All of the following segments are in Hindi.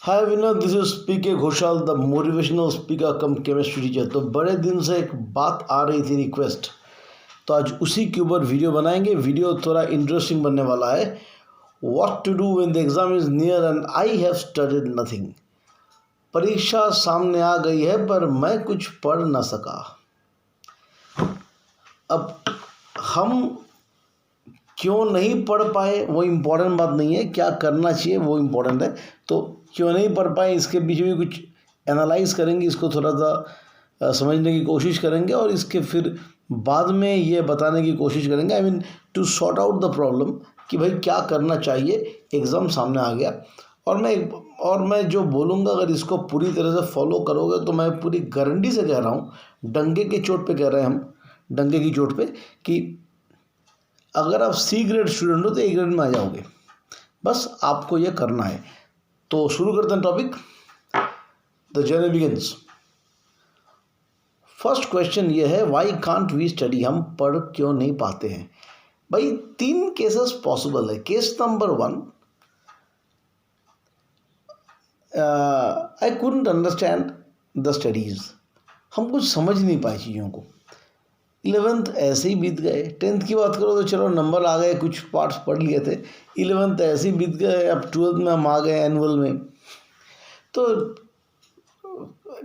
Hi Vinod, this is PK Ghoshal, the motivational speaker cum chemistry teacher. तो बड़े दिन से एक बात आ रही थी, रिक्वेस्ट, तो आज उसी के ऊपर वीडियो बनाएंगे। वीडियो थोड़ा इंटरेस्टिंग बनने वाला है। What to do when the exam is near and I have studied nothing. परीक्षा सामने आ गई है पर मैं कुछ पढ़ ना सका। अब हम क्यों नहीं पढ़ पाए वो इम्पोर्टेंट बात नहीं है, क्या करना चाहिए वो इम्पोर्टेंट है। तो क्यों नहीं पढ़ पाए इसके पीछे भी कुछ एनालाइज करेंगे, इसको थोड़ा सा समझने की कोशिश करेंगे और इसके फिर बाद में ये बताने की कोशिश करेंगे, I mean to sort out the problem कि भाई क्या करना चाहिए। एग्ज़ाम सामने आ गया और मैं जो बोलूँगा अगर इसको पूरी तरह से फॉलो करोगे तो मैं पूरी गारंटी से कह रहा हूँ, डंके की चोट पे कह रहे हैं हम, डंके की चोट पे, कि अगर आप सी ग्रेड स्टूडेंट हो तो ए ग्रेड में आ जाओगे। बस आपको ये करना है। तो शुरू करते हैं topic. The journey begins. First question ये है, व्हाई कांट वी स्टडी। हम पढ़ क्यों नहीं पाते हैं? भाई 3 केसेस पॉसिबल है। Case number 1, I couldn't understand the studies. हम कुछ समझ नहीं पाए चीज़ों को। 11th ऐसे ही बीत गए। 10th की बात करो तो चलो नंबर आ गए, कुछ पार्ट्स पढ़ लिए थे। 11th ऐसे ही बीत गए, अब 12th में हम आ गए एनुअल में। तो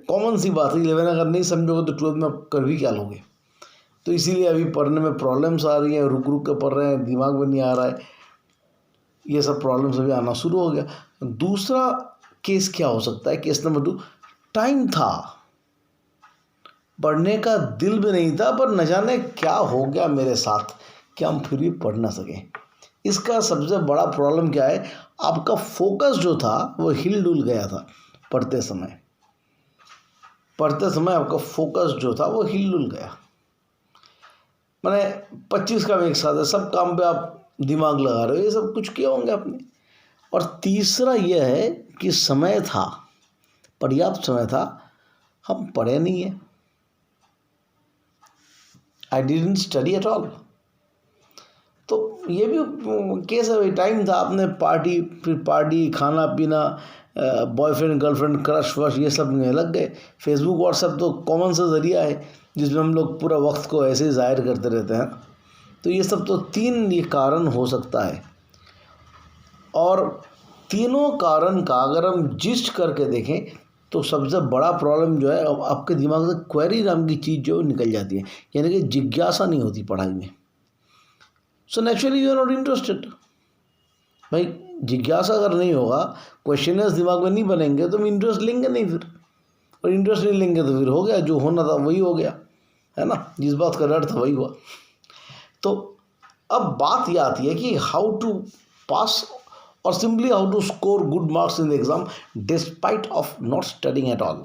कॉमन सी बात है, 11 अगर नहीं समझोगे तो 12th में कर भी क्या लोगे। तो इसीलिए अभी पढ़ने में प्रॉब्लम्स आ रही हैं, रुक रुक के पढ़ रहे हैं, दिमाग में नहीं आ रहा है, ये सब प्रॉब्लम्स अभी आना शुरू हो गया। दूसरा केस क्या हो सकता है? केस नंबर 2, टाइम था, पढ़ने का दिल भी नहीं था, पर न जाने क्या हो गया मेरे साथ कि हम फिर भी पढ़ ना सकें। इसका सबसे बड़ा प्रॉब्लम क्या है? आपका फोकस जो था वो हिल डुल गया था। पढ़ते समय आपका फोकस जो था वो हिल डुल गया। मैंने 25 काम एक साथ है, सब काम पे आप दिमाग लगा रहे हो, ये सब कुछ किए होंगे आपने। और तीसरा यह है कि समय था, पर्याप्त समय था, हम पढ़े नहीं है। I didn't study at all। तो ये भी केस है भाई, टाइम था, आपने पार्टी खाना पीना, बॉयफ्रेंड गर्लफ्रेंड क्रश वश ये सब में लग गए। फेसबुक व्हाट्सएप तो कॉमन सा ज़रिया है जिसमें हम लोग पूरा वक्त को ऐसे ही ज़ाहिर करते रहते हैं। तो ये सब तो 3 ये कारण हो सकता है। और तीनों कारण का अगर हम जिस्ट करके देखें तो सबसे बड़ा प्रॉब्लम जो है, आपके दिमाग से क्वेरी नाम की चीज़ जो निकल जाती है, यानी कि जिज्ञासा नहीं होती पढ़ाई में। So naturally you are not interested. भाई जिज्ञासा अगर नहीं होगा, क्वेश्चनर्स दिमाग में नहीं बनेंगे तो हम इंटरेस्ट लेंगे नहीं फिर, और इंटरेस्ट नहीं लेंगे तो फिर हो गया, जो होना था वही हो गया, है ना। जिस बात का डर था वही हुआ। तो अब बात यह आती है कि हाउ टू पास और simply how to score good marks in the exam despite of not studying at all.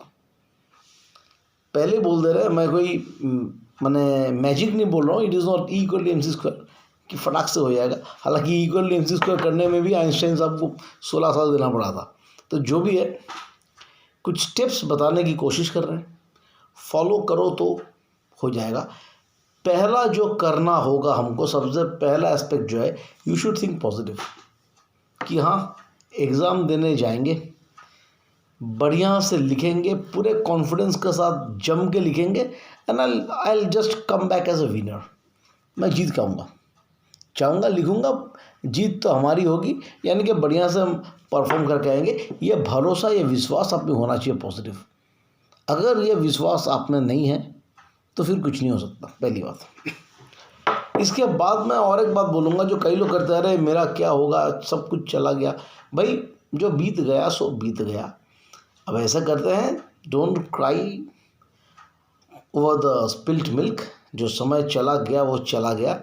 पहले बोल दे रहे हैं, मैं कोई मैंने मैजिक नहीं बोल रहा हूँ, it is not equal to MC² कि फटाक से हो जाएगा। हालांकि इक्वल टू MC² करने में भी आइंस्टाइन साहब को 16 साल देना पड़ा था। तो जो भी है, कुछ स्टेप्स बताने की कोशिश कर रहे हैं, फॉलो करो तो हो जाएगा। पहला जो करना होगा हमको, सबसे पहला एस्पेक्ट जो है, यू शुड थिंक पॉजिटिव, कि हाँ एग्ज़ाम देने जाएंगे, बढ़िया से लिखेंगे, पूरे कॉन्फिडेंस के साथ जम के लिखेंगे, and I will just come back as a winner. मैं जीत के आऊँगा, चाहूँगा, लिखूँगा, जीत तो हमारी होगी, यानी कि बढ़िया से हम परफॉर्म करके आएंगे। ये भरोसा, ये विश्वास आप में होना चाहिए पॉजिटिव। अगर ये विश्वास आप में नहीं है तो फिर कुछ नहीं हो सकता, पहली बात। इसके बाद मैं और एक बात बोलूँगा, जो कई लोग करते रहे, मेरा क्या होगा, सब कुछ चला गया। भाई जो बीत गया सो बीत गया। अब ऐसा करते हैं, don't cry over the spilt milk. जो समय चला गया वो चला गया।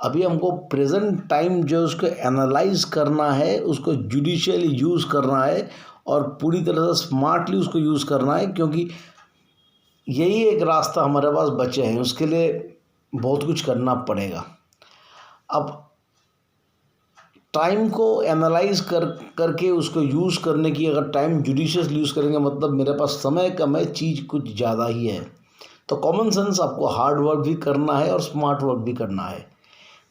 अभी हमको प्रेजेंट टाइम जो उसको एनालाइज करना है, उसको जुडिशियली यूज़ करना है और पूरी तरह से स्मार्टली उसको यूज़ करना है, क्योंकि यही एक रास्ता हमारे पास बचे हैं। उसके लिए बहुत कुछ करना पड़ेगा। अब टाइम को एनालाइज करके उसको यूज़ करने की, अगर टाइम जुडिशियसली यूज़ करेंगे, मतलब मेरे पास समय कम है, चीज़ कुछ ज़्यादा ही है। तो कॉमन सेंस, आपको हार्ड वर्क भी करना है और स्मार्ट वर्क भी करना है।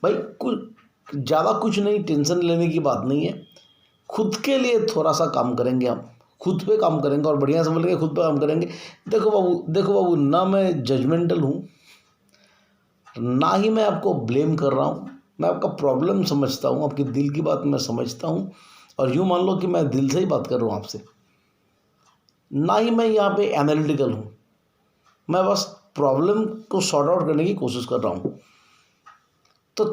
भाई ज़्यादा कुछ नहीं, टेंशन लेने की बात नहीं है। खुद के लिए थोड़ा सा काम करेंगे हम, खुद पे काम करेंगे और बढ़िया समझ के खुद पे काम करेंगे। देखो बाबू, ना मैं जजमेंटल हूँ, ना ही मैं आपको ब्लेम कर रहा हूँ। मैं आपका प्रॉब्लम समझता हूँ, आपके दिल की बात मैं समझता हूँ, और यूँ मान लो कि मैं दिल से ही बात कर रहा हूँ आपसे। ना ही मैं यहाँ पे एनालिटिकल हूँ, मैं बस प्रॉब्लम को सॉर्ट आउट करने की कोशिश कर रहा हूँ। तो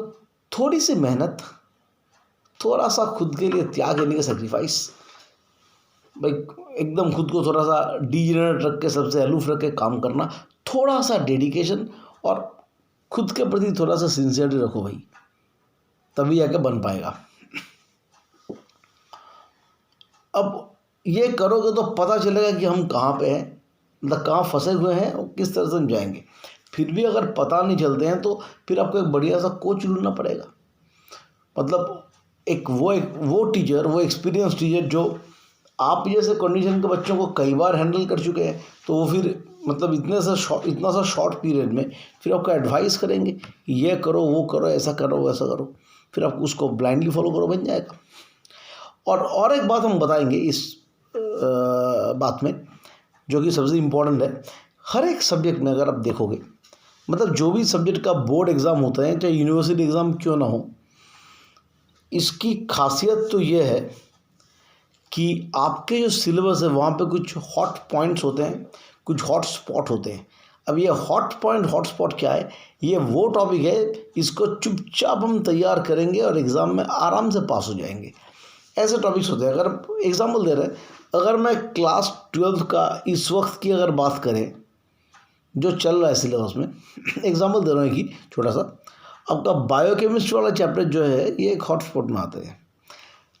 थोड़ी सी मेहनत, थोड़ा सा खुद के लिए त्याग लेने का सेक्रीफाइस, भाई एकदम खुद को थोड़ा सा डीजेनरेट रख के, सबसे अलूफ रख के काम करना, थोड़ा सा डेडिकेशन और खुद के प्रति थोड़ा सा सिंसियरिटी रखो भाई, तभी आके बन पाएगा। अब ये करोगे तो पता चलेगा कि हम कहाँ पे हैं, मतलब कहाँ फंसे हुए हैं और किस तरह से हम जाएंगे। फिर भी अगर पता नहीं चलते हैं तो फिर आपको एक बढ़िया सा कोच ढूंढना पड़ेगा। मतलब एक वो टीचर, वो एक्सपीरियंस टीचर जो आप जैसे कंडीशन के बच्चों को कई बार हैंडल कर चुके हैं, तो वो फिर मतलब इतना सा शॉर्ट पीरियड में फिर आपको एडवाइस करेंगे कि ये करो, वो करो, ऐसा करो, वैसा करो, फिर आप उसको ब्लाइंडली फॉलो करो, बन जाएगा। और एक बात हम बताएंगे इस बात में, जो कि सबसे इम्पोर्टेंट है। हर एक सब्जेक्ट में अगर आप देखोगे, मतलब जो भी सब्जेक्ट का बोर्ड एग्ज़ाम होता है, चाहे यूनिवर्सिटी एग्ज़ाम क्यों ना हो, इसकी खासियत तो ये है कि आपके जो सिलेबस है वहाँ पे कुछ हॉट पॉइंट्स होते हैं, कुछ हॉट स्पॉट होते हैं। अब ये हॉट पॉइंट, हॉट स्पॉट क्या है? ये वो टॉपिक है, इसको चुपचाप हम तैयार करेंगे और एग्ज़ाम में आराम से पास हो जाएंगे। ऐसे टॉपिक्स होते हैं। अगर एग्जाम्पल दे रहे हैं, अगर मैं क्लास 12 का इस वक्त की अगर बात करें जो चल रहा है सिलेबस में, एग्जाम्पल दे रहा हूँ कि छोटा सा, आपका बायोकेमिस्ट्री वाला चैप्टर जो है ये एक हॉटस्पॉट में आता है।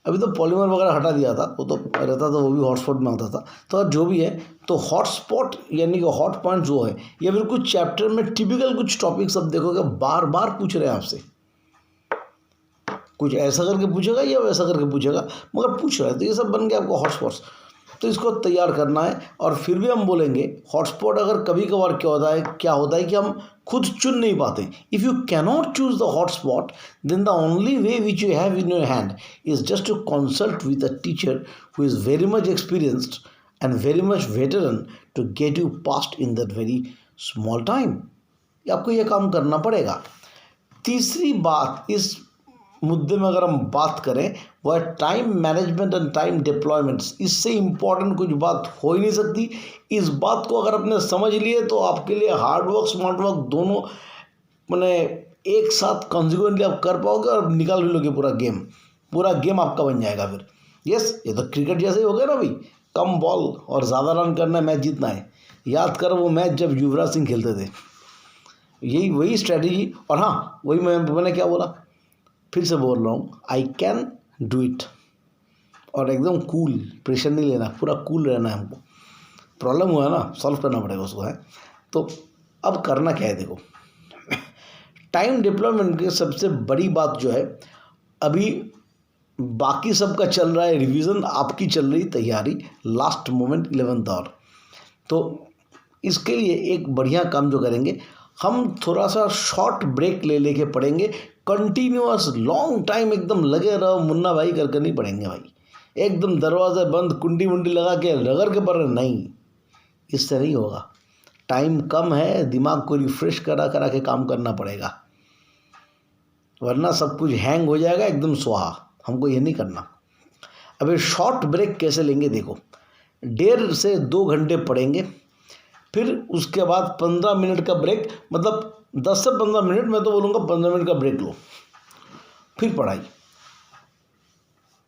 अभी तो पॉलीमर वगैरह हटा दिया था, वो तो रहता था, वो भी हॉटस्पॉट में आता था। तो जो भी है, तो हॉटस्पॉट यानी कि हॉट पॉइंट जो है, ये बिल्कुल चैप्टर में टिपिकल कुछ टॉपिक्स अब देखोगे बार बार पूछ रहे हैं आपसे, कुछ ऐसा करके पूछेगा या वैसा करके पूछेगा, मगर पूछ रहा है। तो ये सब बन गया आपको हॉटस्पॉट्स। तो इसको तैयार करना है। और फिर भी हम बोलेंगे हॉटस्पॉट अगर कभी कभार क्या होता है कि हम खुद चुन नहीं पाते। If you cannot choose the hotspot, then the only way which you have in your hand is just to consult with a teacher who is very much experienced and very much veteran to get you past in that very small time. आपको यह काम करना पड़ेगा। तीसरी बात इस मुद्दे में अगर हम बात करें, वह है time management and time deployments. इससे इम्पॉर्टेंट कुछ बात हो ही नहीं सकती। इस बात को अगर आपने समझ लिए तो आपके लिए हार्ड वर्क, स्मार्ट वर्क दोनों मैंने एक साथ कॉन्सिक्वेंटली आप कर पाओगे और निकाल भी लोगे पूरा गेम आपका बन जाएगा फिर। यस, ये तो क्रिकेट जैसे ही हो गया ना भाई, कम बॉल और ज़्यादा रन करना है, मैच जीतना है। याद कर वो मैच जब युवराज सिंह खेलते थे, वही स्ट्रैटेजी। और हाँ, वही मैंने क्या बोला, फिर से बोल रहा हूँ, आई कैन डू इट। और एकदम कूल, प्रेशर नहीं लेना, पूरा कूल रहना है हमको। प्रॉब्लम हुआ है ना, सॉल्व करना पड़ेगा उसको, है। तो अब करना क्या है, देखो टाइम डिप्लॉयमेंट की सबसे बड़ी बात जो है, अभी बाकी सबका चल रहा है रिवीजन, आपकी चल रही तैयारी, लास्ट मोमेंट 11th आवर। तो इसके लिए एक बढ़िया काम जो करेंगे, हम थोड़ा सा शॉर्ट ब्रेक लेके पढ़ेंगे। कंटिन्यूअस लॉन्ग टाइम एकदम लगे रहो मुन्ना भाई करके नहीं पढ़ेंगे भाई, एकदम दरवाज़ा बंद, कुंडी वुंडी लगा के रगड़ के पढ़ रहे, नहीं, इससे नहीं होगा। टाइम कम है, दिमाग को रिफ्रेश करा के काम करना पड़ेगा, वरना सब कुछ हैंग हो जाएगा एकदम स्वाहा। हमको ये नहीं करना। अभी शॉर्ट ब्रेक कैसे लेंगे, देखो 1.5 से 2 घंटे पढ़ेंगे, फिर उसके बाद 15 मिनट का ब्रेक, मतलब 10 से 15 मिनट, मैं तो बोलूँगा 15 मिनट का ब्रेक लो, फिर पढ़ाई।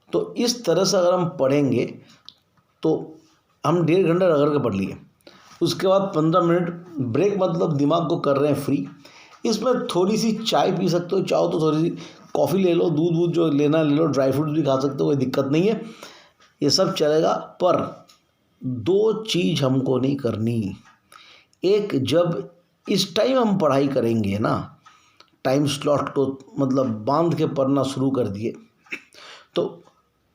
तो इस तरह से अगर हम पढ़ेंगे तो हम 1.5 घंटा रगड़ के पढ़ लिए, उसके बाद 15 मिनट ब्रेक, मतलब दिमाग को कर रहे हैं फ्री। इसमें थोड़ी सी चाय पी सकते हो, चाहो तो थोड़ी सी कॉफ़ी ले लो, दूध जो लेना ले लो, ड्राई फ्रूट भी खा सकते हो, कोई दिक्कत नहीं है, ये सब चलेगा। पर 2 चीज़ हमको नहीं करनी। एक, जब इस टाइम हम पढ़ाई करेंगे ना, टाइम स्लॉट को मतलब बांध के पढ़ना शुरू कर दिए, तो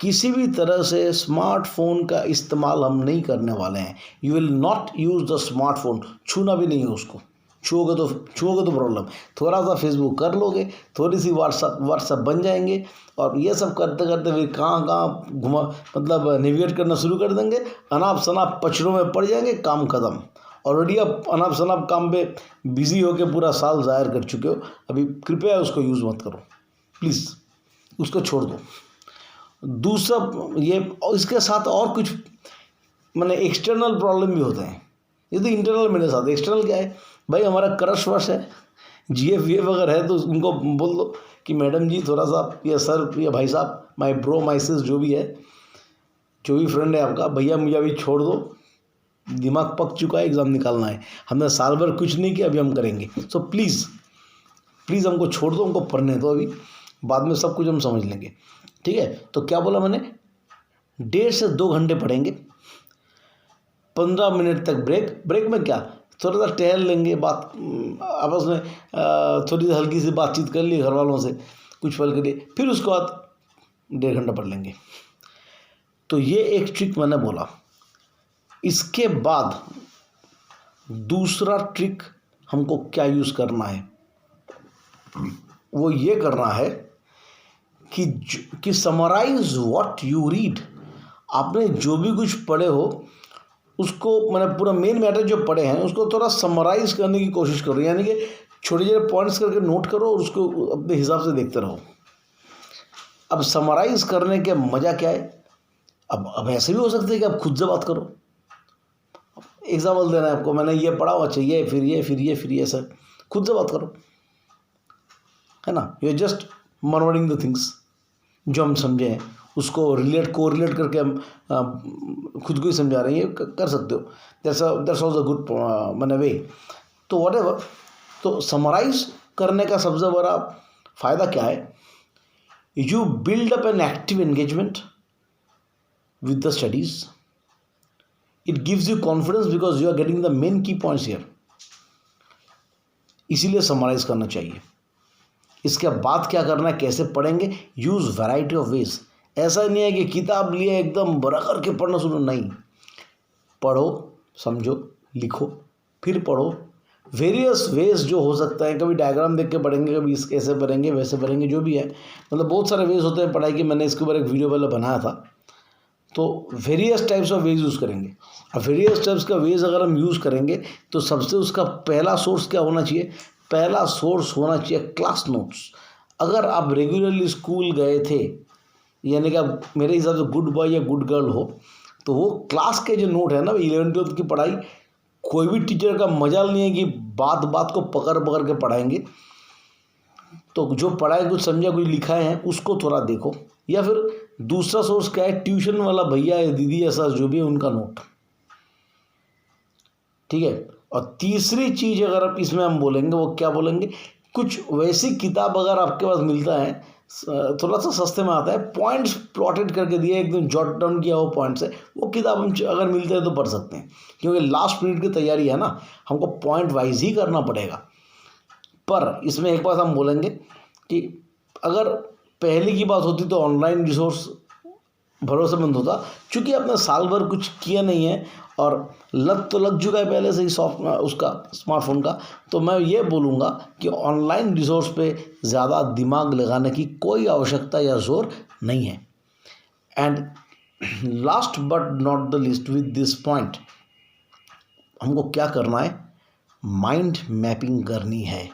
किसी भी तरह से स्मार्टफोन का इस्तेमाल हम नहीं करने वाले हैं। You will not use the smartphone, छूना भी नहीं है उसको, छुओगे तो प्रॉब्लम, थोड़ा सा फेसबुक कर लोगे, थोड़ी सी व्हाट्सअप बन जाएंगे, और ये सब करते करते फिर कहाँ घुमा मतलब नेविगेट करना शुरू कर देंगे, अनाप शनाप पचड़ों में पड़ जाएंगे, काम खत्म। ऑलरेडी आप अनाप शनाप काम पे बिजी होकर पूरा साल ज़ाहिर कर चुके हो, अभी कृपया उसको यूज़ मत करो प्लीज़, उसको छोड़ दो। दूसरा ये, और इसके साथ और कुछ मैंने एक्सटर्नल प्रॉब्लम भी होते हैं, ये तो इंटरनल मेरे साथ। एक्सटर्नल क्या है भाई, हमारा क्रश वश है, GF अगर है तो उनको बोल दो कि मैडम जी थोड़ा सा, या सर या भाई साहब, माय ब्रो माय सिस, जो भी है, जो भी फ्रेंड है आपका, भैया मुझे अभी छोड़ दो, दिमाग पक चुका है, एग्ज़ाम निकालना है, हमने साल भर कुछ नहीं किया, अभी हम करेंगे, सो प्लीज़ हमको छोड़ दो, हमको पढ़ने दो, अभी बाद में सब कुछ हम समझ लेंगे, ठीक है। तो क्या बोला मैंने, 1.5 से 2 घंटे पढ़ेंगे, 15 मिनट तक ब्रेक में क्या, थोड़ा सा टहल लेंगे, बात आपस में थोड़ी हल्की सी बातचीत कर ली घर वालों से कुछ पल के लिए, फिर उसके बाद 1.5 घंटा पढ़ लेंगे। तो ये एक ट्रिक मैंने बोला। इसके बाद दूसरा ट्रिक हमको क्या यूज़ करना है, वो ये करना है कि समराइज व्हाट यू रीड। आपने जो भी कुछ पढ़े हो उसको, मैंने पूरा मेन मैटर जो पढ़े हैं उसको थोड़ा समराइज करने की कोशिश करो, यानी कि छोटे छोटे पॉइंट्स करके नोट करो और उसको अपने हिसाब से देखते रहो। अब समराइज करने के मज़ा क्या है, अब ऐसे भी हो सकता है कि आप खुद से बात करो। एग्जाम्पल देना है आपको, मैंने ये पढ़ा, अच्छा ये फिर ये सर, खुद से बात करो, है ना। You are just murmuring the things, जो हम समझे हैं उसको कोरिलेट करके हम खुद को ही समझा रहे हैं, ये कर सकते हो। दैट्स ऑल्सो गुड मैंने वे। तो व्हाटएवर, तो समराइज करने का सबसे बड़ा फ़ायदा क्या है, you build up an active engagement with the studies, it gives you confidence because you are getting the main key points here, इसीलिए समराइज करना चाहिए। इसके बाद क्या करना है, कैसे पढ़ेंगे, यूज़ वैरायटी ऑफ वेज। ऐसा नहीं है कि किताब लिए एकदम बड़ा करके पढ़ना शुरू, नहीं, पढ़ो, समझो, लिखो, फिर पढ़ो। वेरियस वेज जो हो सकता है, कभी डायग्राम देख के पढ़ेंगे, कभी इस कैसे पढ़ेंगे, वैसे पढ़ेंगे, जो भी है, मतलब बहुत सारे वेज होते हैं पढ़ाई के। मैंने इसके ऊपर एक वीडियो पहले बनाया था। तो various types of ways use करेंगे। अब वेरियस टाइप्स का वेज अगर हम यूज़ करेंगे तो सबसे उसका पहला सोर्स क्या होना चाहिए, पहला सोर्स होना चाहिए क्लास नोट्स। अगर आप रेगुलरली स्कूल गए थे, यानी कि आप मेरे हिसाब से गुड बॉय या गुड गर्ल हो, तो वो क्लास के जो नोट है ना, 11वीं की पढ़ाई, कोई भी टीचर का मजाल नहीं है कि बात को पकड़ के पढ़ाएंगे। तो जो पढ़ाए, कुछ समझा, कुछ लिखा है, उसको थोड़ा देखो। या फिर दूसरा सोर्स क्या है, ट्यूशन वाला भैया या दीदी या सर जो भी है, उनका नोट, ठीक है। और तीसरी चीज़ अगर आप इसमें हम बोलेंगे, वो क्या बोलेंगे, कुछ वैसी किताब अगर आपके पास मिलता है, थोड़ा सा सस्ते में आता है, पॉइंट्स प्लॉटेड करके दिए, एकदम जॉट डाउन किया वो पॉइंट्स है, वो किताब हम अगर मिलते हैं तो पढ़ सकते हैं, क्योंकि लास्ट मिनट की तैयारी है ना, हमको पॉइंट वाइज ही करना पड़ेगा। पर इसमें एक बात हम बोलेंगे कि अगर पहले की बात होती तो ऑनलाइन रिसोर्स भरोसेमंद होता, चूँकि आपने साल भर कुछ किया नहीं है और लत तो लग चुका है पहले से ही उसका स्मार्टफोन का, तो मैं ये बोलूँगा कि ऑनलाइन रिसोर्स पे ज़्यादा दिमाग लगाने की कोई आवश्यकता या ज़ोर नहीं है। And last but not the least, with this point, हमको क्या करना है, माइंड मैपिंग करनी है।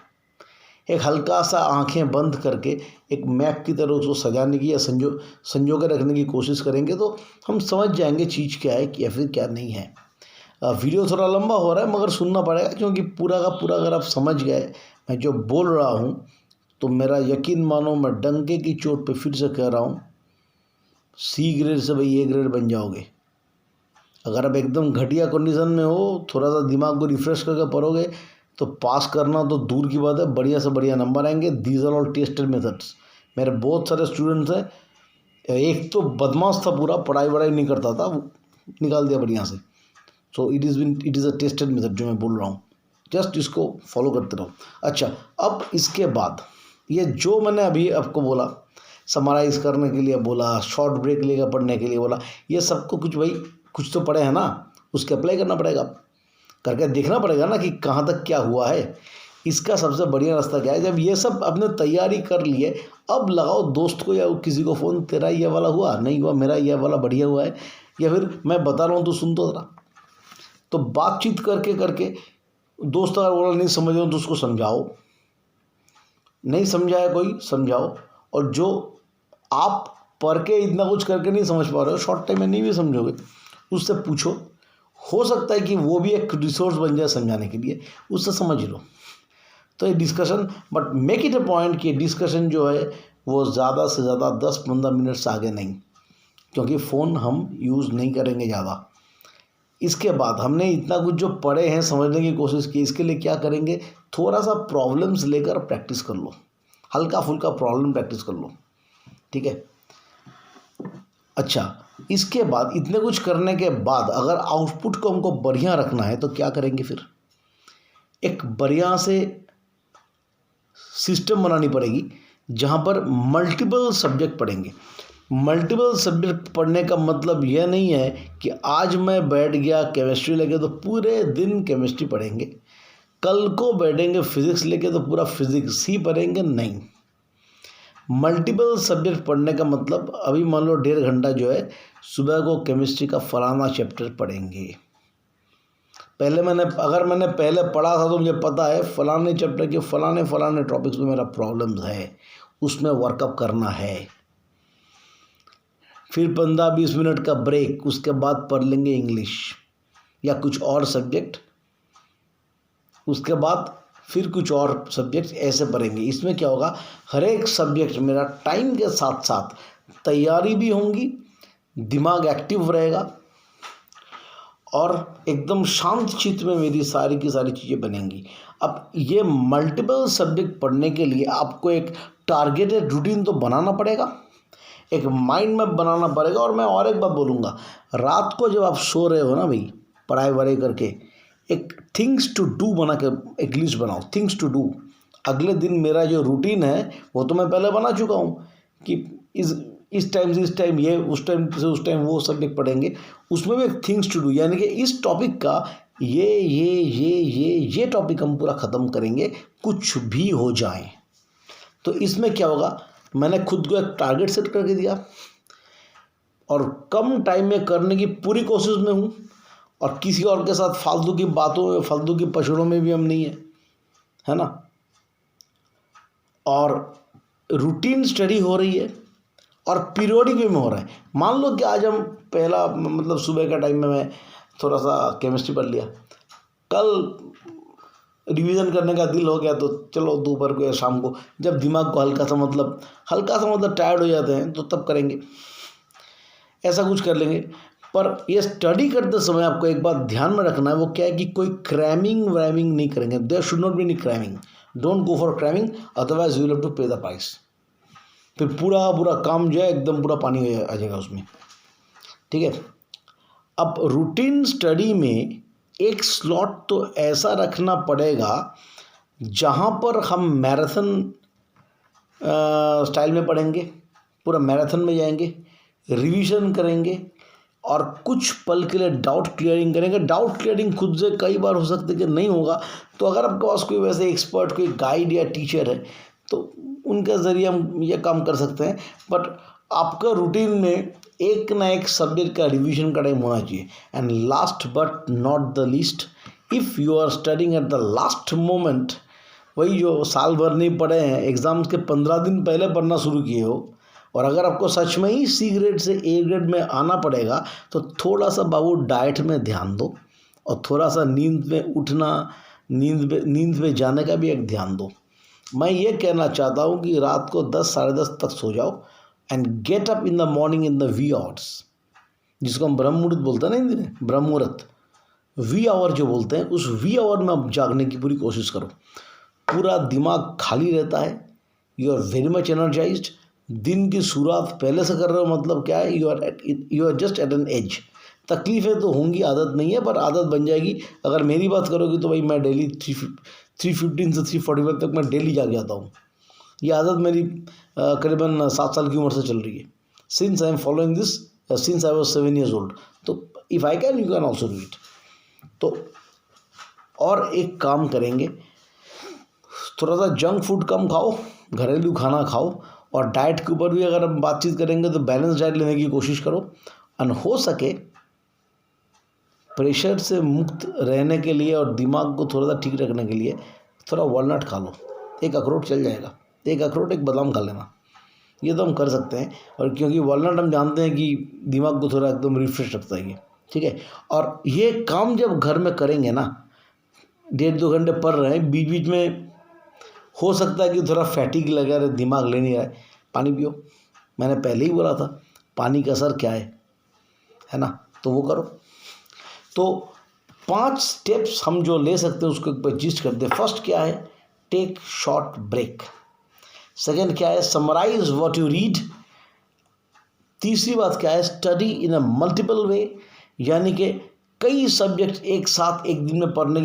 एक हल्का सा आंखें बंद करके एक मैप की तरह उसको सजाने की या संजो के रखने की कोशिश करेंगे तो हम समझ जाएंगे चीज़ क्या है या फिर क्या नहीं है। वीडियो थोड़ा लंबा हो रहा है मगर सुनना पड़ेगा, क्योंकि पूरा का पूरा अगर आप समझ गए मैं जो बोल रहा हूँ तो मेरा यकीन मानो, मैं डंके की चोट पे फिर से कह रहा हूँ, C ग्रेड से भाई A ग्रेड बन जाओगे। अगर आप एकदम घटिया कंडीशन में हो, थोड़ा सा दिमाग को रिफ़्रेश करके पढ़ोगे तो पास करना तो दूर की बात है, बढ़िया से बढ़िया नंबर आएंगे। These are all tested methods. मेरे बहुत सारे स्टूडेंट्स हैं, एक तो बदमाश था, पूरा पढ़ाई वढ़ाई नहीं करता था, निकाल दिया बढ़िया से। So it is a tested method जो मैं बोल रहा हूँ, जस्ट इसको फॉलो करते रहो। अच्छा, अब इसके बाद ये जो मैंने अभी आपको बोला, समराइज़ करने के लिए बोला, शॉर्ट ब्रेक लेकर पढ़ने के लिए बोला, ये सबको कुछ भाई कुछ तो पढ़े हैं ना, उसके अप्लाई करना पड़ेगा। करके देखना पड़ेगा ना कि कहाँ तक क्या हुआ है। इसका सबसे बढ़िया रास्ता क्या है, जब ये सब अपने तैयारी कर लिए, अब लगाओ दोस्त को या किसी को फ़ोन, तेरा ये वाला हुआ नहीं हुआ, मेरा ये वाला बढ़िया हुआ है, या फिर मैं बता रहा हूँ तो सुन तो ज़रा। तो बातचीत करके करके दोस्त अगर बोला नहीं समझ रहे हो तो उसको समझाओ, नहीं समझाया कोई समझाओ, और जो आप पढ़ के इतना कुछ करके नहीं समझ पा रहे हो, शॉर्ट टाइम में नहीं भी समझोगे, उससे पूछो, हो सकता है कि वो भी एक रिसोर्स बन जाए समझाने के लिए, उससे समझ लो। तो ये discussion, but make it a point कि डिस्कशन जो है वो ज़्यादा से ज़्यादा 10-15 मिनट से आगे नहीं, क्योंकि फ़ोन हम यूज़ नहीं करेंगे ज़्यादा। इसके बाद हमने इतना कुछ जो पढ़े हैं समझने की कोशिश की, इसके लिए क्या करेंगे, थोड़ा सा प्रॉब्लम्स लेकर प्रैक्टिस कर लो, हल्का फुल्का प्रॉब्लम प्रैक्टिस कर लो, ठीक है। अच्छा, इसके बाद इतने कुछ करने के बाद अगर आउटपुट को हमको बढ़िया रखना है तो क्या करेंगे, फिर एक बढ़िया से सिस्टम बनानी पड़ेगी जहाँ पर मल्टीपल सब्जेक्ट पढ़ेंगे। मल्टीपल सब्जेक्ट पढ़ने का मतलब यह नहीं है कि आज मैं बैठ गया केमिस्ट्री लेके तो पूरे दिन केमिस्ट्री पढ़ेंगे, कल को बैठेंगे फिज़िक्स लेके तो पूरा फिज़िक्स ही पढ़ेंगे, नहीं। मल्टीपल सब्जेक्ट पढ़ने का मतलब अभी मान लो 1.5 घंटा जो है सुबह को केमिस्ट्री का फलाना चैप्टर पढ़ेंगे। अगर मैंने पहले पढ़ा था तो मुझे पता है फलाने चैप्टर के फलाने फलाने टॉपिक्स में मेरा प्रॉब्लम्स है, उसमें वर्कअप करना है। फिर 15-20 मिनट का ब्रेक, उसके बाद पढ़ लेंगे इंग्लिश या कुछ और सब्जेक्ट, उसके बाद फिर कुछ और सब्जेक्ट ऐसे पढ़ेंगे। इसमें क्या होगा, हर एक सब्जेक्ट मेरा टाइम के साथ साथ तैयारी भी होंगी, दिमाग एक्टिव रहेगा और एकदम शांत चित्त में मेरी सारी की सारी चीज़ें बनेंगी। अब ये मल्टीपल सब्जेक्ट पढ़ने के लिए आपको एक टारगेटेड रूटीन तो बनाना पड़ेगा, एक माइंड मैप बनाना पड़ेगा। और मैं और एक बात बोलूँगा, रात को जब आप सो रहे हो ना भाई, पढ़ाई वढ़ाई करके, एक थिंग्स टू डू बना के एक लिस्ट बनाओ, थिंग्स टू डू। अगले दिन मेरा जो रूटीन है वो तो मैं पहले बना चुका हूँ कि इस टाइम से इस टाइम ये, उस टाइम से उस टाइम वो सब्जेक्ट पढ़ेंगे। उसमें भी एक थिंग्स टू डू, यानी कि इस टॉपिक का ये टॉपिक हम पूरा ख़त्म करेंगे, कुछ भी हो जाए। तो इसमें क्या होगा, मैंने खुद को एक टारगेट सेट करके दिया और कम टाइम में करने की पूरी कोशिश में हूँ, और किसी और के साथ फालतू की बातों, फालतू की पछड़ों में भी हम नहीं है ना। और रूटीन स्टडी हो रही है और पीरियोडिक वे में हो रहा है। मान लो कि आज हम पहला मतलब सुबह का टाइम में मैं थोड़ा सा केमिस्ट्री पढ़ लिया, कल रिवीजन करने का दिल हो गया तो चलो दोपहर को या शाम को, जब दिमाग को हल्का सा मतलब टायर्ड हो जाते हैं तो तब करेंगे, ऐसा कुछ कर लेंगे। पर ये स्टडी करते समय आपको एक बात ध्यान में रखना है, वो क्या है कि कोई क्रैमिंग व्रैमिंग नहीं करेंगे। There should not be any cramming, don't go for cramming, otherwise you will have to pay the price. फिर पूरा काम जो है एकदम पूरा पानी आ जाएगा उसमें, ठीक है। अब रूटीन स्टडी में एक स्लॉट तो ऐसा रखना पड़ेगा जहाँ पर हम मैराथन स्टाइल में पढ़ेंगे, पूरा मैराथन में जाएंगे, रिवीजन करेंगे और कुछ पल के लिए डाउट क्लियरिंग करेंगे। डाउट क्लियरिंग खुद से कई बार हो सकता है कि नहीं होगा, तो अगर आपके पास कोई वैसे एक्सपर्ट, कोई गाइड या टीचर है तो उनके ज़रिए हम ये काम कर सकते हैं। बट आपका रूटीन में एक ना एक सब्जेक्ट का रिवीजन का टाइम होना चाहिए। And last but not the least, if you are studying at the last moment, वही जो साल भर नहीं पढ़े हैं, एग्ज़ाम्स के 15 दिन पहले पढ़ना शुरू किए हो, और अगर आपको सच में ही C ग्रेड से A ग्रेड में आना पड़ेगा तो थोड़ा सा बाबू डाइट में ध्यान दो, और थोड़ा सा नींद में उठना, नींद में जाने का भी एक ध्यान दो। मैं ये कहना चाहता हूँ कि रात को 10 साढ़े 10 तक सो जाओ and get up in the morning in the wee hours, जिसको हम ब्रह्म मुहूर्त बोलते हैं ना हिंदी में, ब्रह्म मुहूर्त, वी आवर जो बोलते हैं, उस वी आवर में आप जागने की पूरी कोशिश करो। पूरा दिमाग खाली रहता है, you are very much energized. दिन की शुरुआत पहले से कर रहे हो, मतलब क्या है, you are just at an age. तकलीफ़ें तो होंगी, आदत नहीं है, पर आदत बन जाएगी। अगर मेरी बात करोगे तो भाई मैं डेली 3:15 से 3:45 तक मैं डेली जाग जाता हूँ। ये आदत मेरी करीबन 7 साल की उम्र से चल रही है। Since I am following this since I was 7 years old। तो if I can, you can also do it. तो और एक काम करेंगे, थोड़ा सा जंक फूड कम खाओ, घरेलू खाना खाओ, और डाइट के ऊपर भी अगर हम बातचीत करेंगे तो बैलेंस डाइट लेने की कोशिश करो। और हो सके प्रेशर से मुक्त रहने के लिए और दिमाग को थोड़ा सा ठीक रखने के लिए थोड़ा वॉलनट खा लो, एक अखरोट चल जाएगा, एक अखरोट एक बादाम खा लेना, ये तो हम कर सकते हैं। और क्योंकि वॉलनट हम जानते हैं कि दिमाग को थोड़ा एकदम रिफ्रेश रखता है ये, ठीक है। और ये काम जब घर में करेंगे ना, 1.5-2 घंटे पढ़ रहे हैं, बीच बीच में हो सकता है कि थोड़ा फैटिक लगा रहे, दिमाग ले नहीं रहा है, पानी पियो। मैंने पहले ही बोला था पानी का असर क्या है ना, तो वो करो। तो 5 स्टेप्स हम जो ले सकते हैं उसको एक बार जिस्ट करते हैं। फर्स्ट क्या है, टेक शॉर्ट ब्रेक। सेकेंड क्या है, समराइज व्हाट यू रीड। तीसरी बात क्या है, स्टडी इन अ मल्टीपल वे, यानी कि कई सब्जेक्ट एक साथ एक दिन में पढ़ने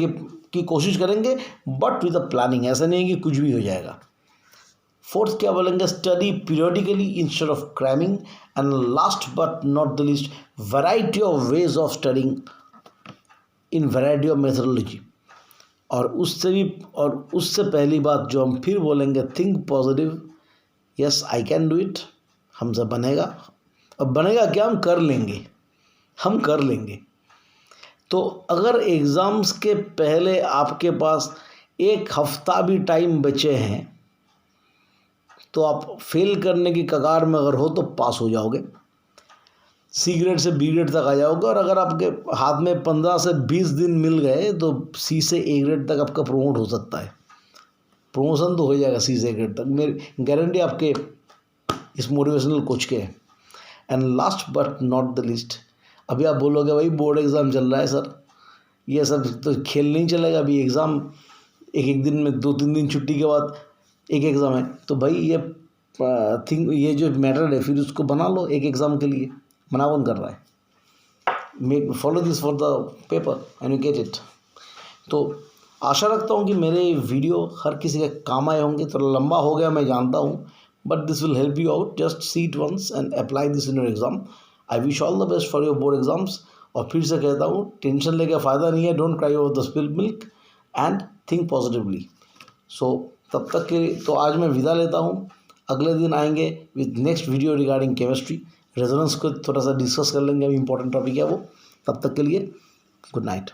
की कोशिश करेंगे, बट विद अ प्लानिंग, ऐसा नहीं है कि कुछ भी हो जाएगा। फोर्थ क्या बोलेंगे, study periodically instead of cramming. And last but not the least, variety of ways of studying in variety of methodology. और उससे पहली बात जो हम फिर बोलेंगे, think positive. Yes I can do it, हमसे बनेगा। अब बनेगा क्या, हम कर लेंगे। तो अगर एग्ज़ाम्स के पहले आपके पास 1 हफ्ता भी टाइम बचे हैं तो आप फेल करने की कगार में अगर हो तो पास हो जाओगे, C ग्रेड से B ग्रेड तक आ जाओगे। और अगर आपके हाथ में 15 से 20 दिन मिल गए तो C से A ग्रेड तक आपका प्रमोट हो सकता है, प्रमोशन तो हो जाएगा C से A ग्रेड तक, मेरी गारंटी आपके इस मोटिवेशनल कोच के है। And last but not the least, अभी आप बोलोगे भाई बोर्ड एग्ज़ाम चल रहा है सर, ये सब तो खेल नहीं चलेगा, अभी एग्ज़ाम एक दिन में 2-3 दिन छुट्टी के बाद एक एग्ज़ाम है, तो भाई ये जो मैटर है फिर उसको बना लो एक एग्ज़ाम के लिए, मना कौन कर रहा है। Follow this for the paper and you get it. तो आशा रखता हूँ कि मेरे वीडियो हर किसी के काम आए होंगे। थोड़ा लंबा हो गया मैं जानता हूँ, but this will help you out. Just see it once and apply this in your exam. I wish all the best for your board exams. और फिर से कहता हूँ, टेंशन लेके फ़ायदा नहीं है, don't cry over the spilled milk and think positively. So तब तक के तो आज मैं विदा लेता हूँ, अगले दिन आएंगे with next video regarding chemistry. Resonance को थोड़ा सा डिस्कस कर लेंगे, अभी इंपॉर्टेंट टॉपिक है वो। तब तक के लिए गुड नाइट।